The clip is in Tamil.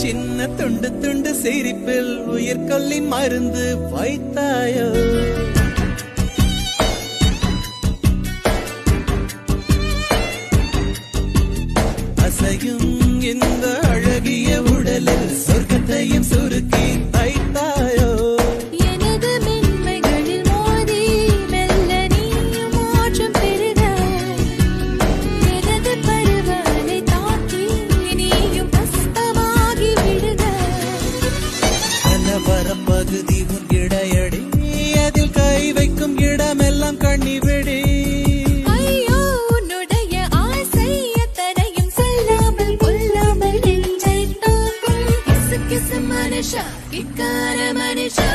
சின்ன துண்டு துண்டு சிரிப்பில் உயிர்கொல்லி மருந்து வைத்தாயோ அசையும் இந்த அழகிய உடலில் சொர்க்கத்தையும் சுருக்கி தைத்தாயோ எனது மென்மைகளில் மோதி மெல்ல நீயும் மாற்றம் பெறுகிறாய் எனது பருவனை தாக்கி நீயும் பஸ்பமாகி விடுகிறாய் கலவர பகுதி உன் இடையடி அதில் கை வைக்கும் இடமெல்லாம் கண்ணி விடி ஐயோ உன்னுடைய ஆசை எத்தனையும் சொல்லாமல் கொல்லாமல் நெஞ்சை தாக்கும் கிசு கிசு மனுஷா கிக்கார மனுஷா